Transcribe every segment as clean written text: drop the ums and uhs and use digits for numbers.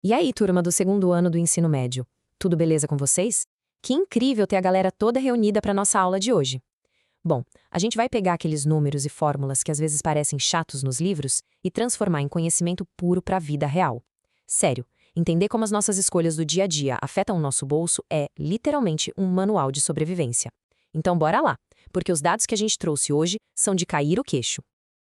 E aí, turma do segundo ano do ensino médio? Tudo beleza com vocês? Que incrível ter a galera toda reunida para nossa aula de hoje. Bom, a gente vai pegar aqueles números e fórmulas que às vezes parecem chatos nos livros e transformar em conhecimento puro para a vida real. Sério, entender como as nossas escolhas do dia a dia afetam o nosso bolso é, literalmente, um manual de sobrevivência. Então bora lá, porque os dados que a gente trouxe hoje são de cair o queixo.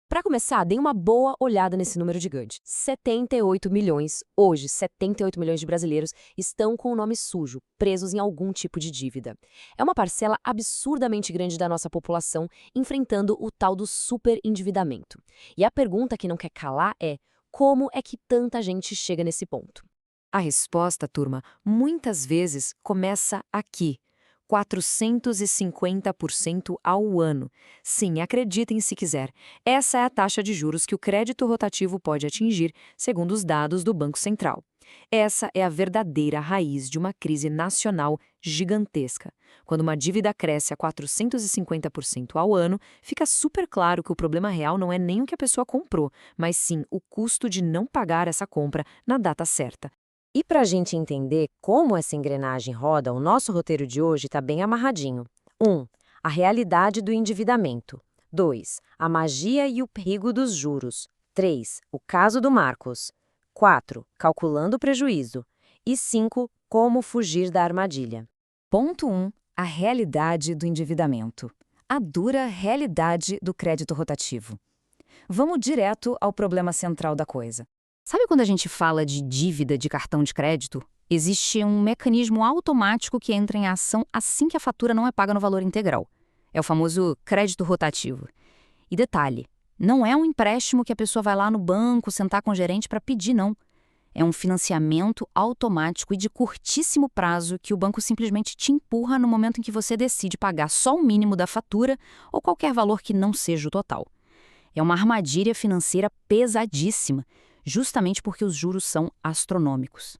Para começar, dê uma boa olhada nesse número gigante. 78 milhões. Hoje, 78 milhões de brasileiros estão com o nome sujo, presos em algum tipo de dívida. É uma parcela absurdamente grande da nossa população enfrentando o tal do superendividamento. E a pergunta que não quer calar é: como é que tanta gente chega nesse ponto? A resposta, turma, muitas vezes começa aqui. 450% ao ano. Sim, acreditem se quiser. Essa é a taxa de juros que o crédito rotativo pode atingir, segundo os dados do Banco Central. Essa é a verdadeira raiz de uma crise nacional gigantesca. Quando uma dívida cresce a 450% ao ano, fica super claro que o problema real não é nem o que a pessoa comprou, mas sim o custo de não pagar essa compra na data certa. E para a gente entender como essa engrenagem roda, o nosso roteiro de hoje está bem amarradinho. 1. A realidade do endividamento. 2. A magia e o perigo dos juros. 3. O caso do Marcos. 4. Calculando o prejuízo. E 5. Como fugir da armadilha. Ponto 1. A realidade do endividamento. A dura realidade do crédito rotativo. Vamos direto ao problema central da coisa. Sabe quando a gente fala de dívida de cartão de crédito? Existe um mecanismo automático que entra em ação assim que a fatura não é paga no valor integral. É o famoso crédito rotativo. E detalhe, não é um empréstimo que a pessoa vai lá no banco sentar com o gerente para pedir, não. É um financiamento automático e de curtíssimo prazo que o banco simplesmente te empurra no momento em que você decide pagar só o mínimo da fatura ou qualquer valor que não seja o total. É uma armadilha financeira pesadíssima, justamente porque os juros são astronômicos.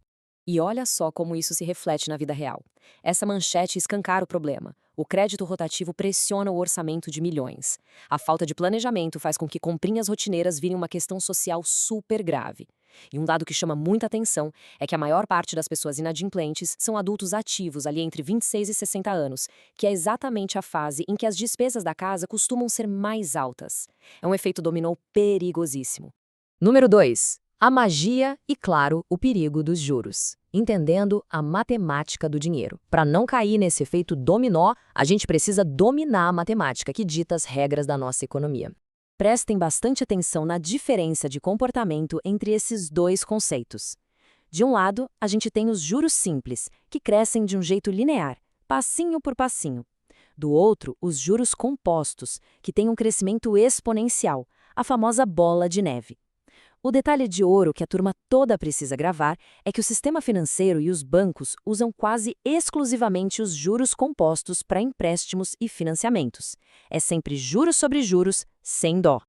E olha só como isso se reflete na vida real. Essa manchete escancara o problema. O crédito rotativo pressiona o orçamento de milhões. A falta de planejamento faz com que comprinhas rotineiras virem uma questão social super grave. E um dado que chama muita atenção é que a maior parte das pessoas inadimplentes são adultos ativos ali entre 26 e 60 anos, que é exatamente a fase em que as despesas da casa costumam ser mais altas. É um efeito dominó perigosíssimo. Número 2. A magia e, claro, o perigo dos juros. Entendendo a matemática do dinheiro. Para não cair nesse efeito dominó, a gente precisa dominar a matemática que dita as regras da nossa economia. Prestem bastante atenção na diferença de comportamento entre esses dois conceitos. De um lado, a gente tem os juros simples, que crescem de um jeito linear, passinho por passinho. Do outro, os juros compostos, que têm um crescimento exponencial, a famosa bola de neve. O detalhe de ouro que a turma toda precisa gravar é que o sistema financeiro e os bancos usam quase exclusivamente os juros compostos para empréstimos e financiamentos. É sempre juros sobre juros, sem dó.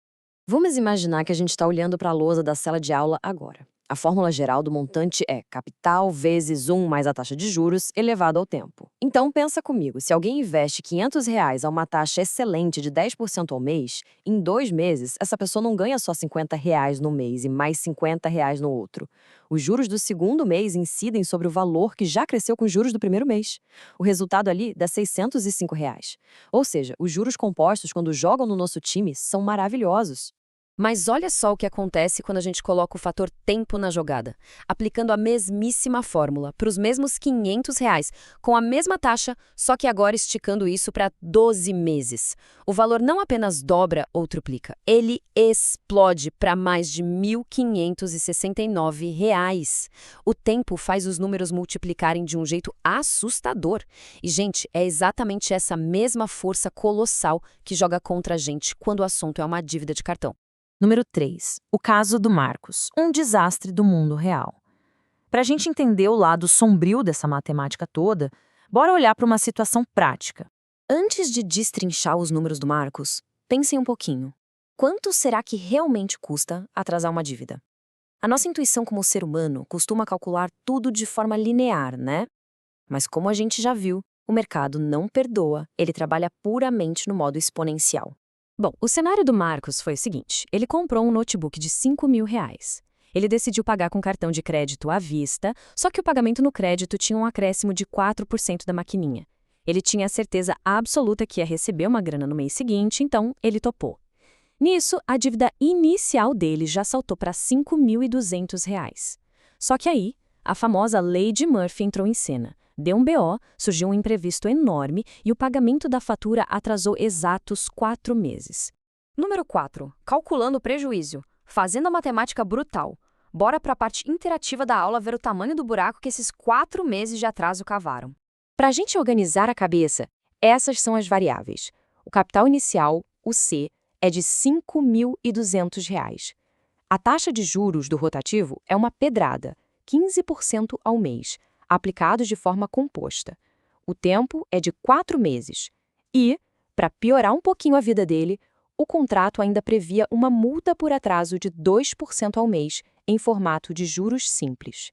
Vamos imaginar que a gente está olhando para a lousa da sala de aula agora. A fórmula geral do montante é capital vezes 1 mais a taxa de juros elevado ao tempo. Então pensa comigo, se alguém investe R$ 500 a uma taxa excelente de 10% ao mês, em 2 meses, essa pessoa não ganha só R$ 50 no mês e mais R$ 50 no outro. Os juros do segundo mês incidem sobre o valor que já cresceu com os juros do primeiro mês. O resultado ali dá R$ 605. Ou seja, os juros compostos, quando jogam no nosso time, são maravilhosos. Mas olha só o que acontece quando a gente coloca o fator tempo na jogada, aplicando a mesmíssima fórmula para os mesmos R$ 500, com a mesma taxa, só que agora esticando isso para 12 meses. O valor não apenas dobra ou triplica, ele explode para mais de R$ 1.569. O tempo faz os números multiplicarem de um jeito assustador. E, gente, é exatamente essa mesma força colossal que joga contra a gente quando o assunto é uma dívida de cartão. Número 3. O caso do Marcos, um desastre do mundo real. Para a gente entender o lado sombrio dessa matemática toda, bora olhar para uma situação prática. Antes de destrinchar os números do Marcos, pensem um pouquinho. Quanto será que realmente custa atrasar uma dívida? A nossa intuição como ser humano costuma calcular tudo de forma linear, né? Mas como a gente já viu, o mercado não perdoa, ele trabalha puramente no modo exponencial. Bom, o cenário do Marcos foi o seguinte: ele comprou um notebook de R$ 5.000. Ele decidiu pagar com cartão de crédito à vista, só que o pagamento no crédito tinha um acréscimo de 4% da maquininha. Ele tinha a certeza absoluta que ia receber uma grana no mês seguinte, então ele topou. Nisso, a dívida inicial dele já saltou para R$ 5.200. Só que aí, a famosa Lei de Murphy entrou em cena. Deu um BO, surgiu um imprevisto enorme e o pagamento da fatura atrasou exatos 4 meses. Número 4. Calculando o prejuízo. Fazendo a matemática brutal. Bora para a parte interativa da aula ver o tamanho do buraco que esses 4 meses de atraso cavaram. Para a gente organizar a cabeça, essas são as variáveis. O capital inicial, o C, é de R$ 5.200. A taxa de juros do rotativo é uma pedrada, 15% ao mês, aplicados de forma composta. O tempo é de 4 meses. E, para piorar um pouquinho a vida dele, o contrato ainda previa uma multa por atraso de 2% ao mês, em formato de juros simples.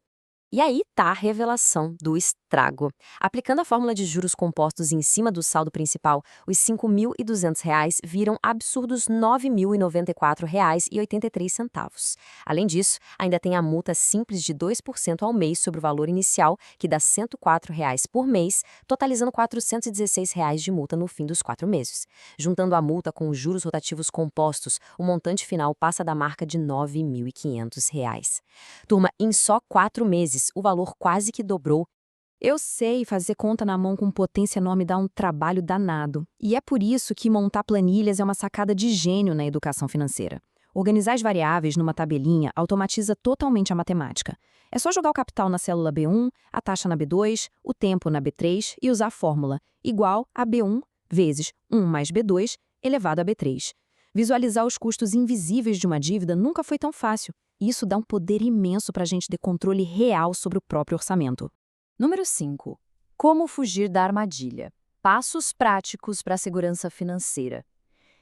E aí tá a revelação do estrago. Aplicando a fórmula de juros compostos em cima do saldo principal, os R$ 5.200 viram absurdos R$ 9.094,83. Além disso, ainda tem a multa simples de 2% ao mês sobre o valor inicial, que dá R$ 104 por mês, totalizando R$ 416 de multa no fim dos 4 meses. Juntando a multa com os juros rotativos compostos, o montante final passa da marca de R$ 9.500. Turma, em só 4 meses, o valor quase que dobrou. Eu sei, fazer conta na mão com potência enorme dá um trabalho danado. E é por isso que montar planilhas é uma sacada de gênio na educação financeira. Organizar as variáveis numa tabelinha automatiza totalmente a matemática. É só jogar o capital na célula B1, a taxa na B2, o tempo na B3 e usar a fórmula igual a B1 vezes 1 mais B2 elevado a B3. Visualizar os custos invisíveis de uma dívida nunca foi tão fácil. Isso dá um poder imenso para a gente ter controle real sobre o próprio orçamento. Número 5. Como fugir da armadilha. Passos práticos para a segurança financeira.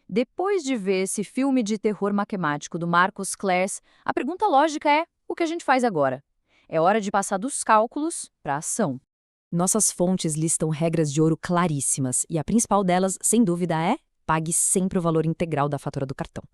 Depois de ver esse filme de terror matemático do Marcos Clares, a pergunta lógica é: o que a gente faz agora? É hora de passar dos cálculos para a ação. Nossas fontes listam regras de ouro claríssimas, e a principal delas, sem dúvida, é: pague sempre o valor integral da fatura do cartão.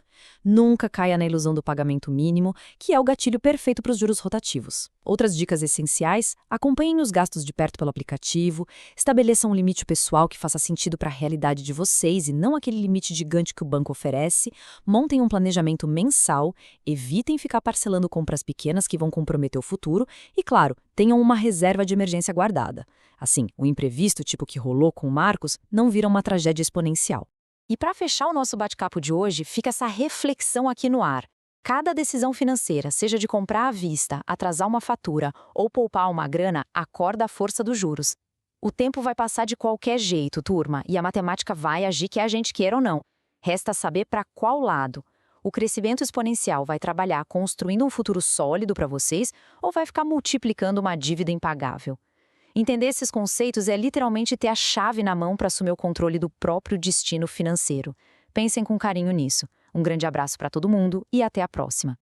Nunca caia na ilusão do pagamento mínimo, que é o gatilho perfeito para os juros rotativos. Outras dicas essenciais: acompanhem os gastos de perto pelo aplicativo, estabeleçam um limite pessoal que faça sentido para a realidade de vocês e não aquele limite gigante que o banco oferece, montem um planejamento mensal, evitem ficar parcelando compras pequenas que vão comprometer o futuro e, claro, tenham uma reserva de emergência guardada. Assim, o imprevisto, tipo o que rolou com o Marcos, não vira uma tragédia exponencial. E para fechar o nosso bate-papo de hoje, fica essa reflexão aqui no ar. Cada decisão financeira, seja de comprar à vista, atrasar uma fatura ou poupar uma grana, acorda a força dos juros. O tempo vai passar de qualquer jeito, turma, e a matemática vai agir quer a gente queira ou não. Resta saber para qual lado. O crescimento exponencial vai trabalhar construindo um futuro sólido para vocês ou vai ficar multiplicando uma dívida impagável? Entender esses conceitos é literalmente ter a chave na mão para assumir o controle do próprio destino financeiro. Pensem com carinho nisso. Um grande abraço para todo mundo e até a próxima.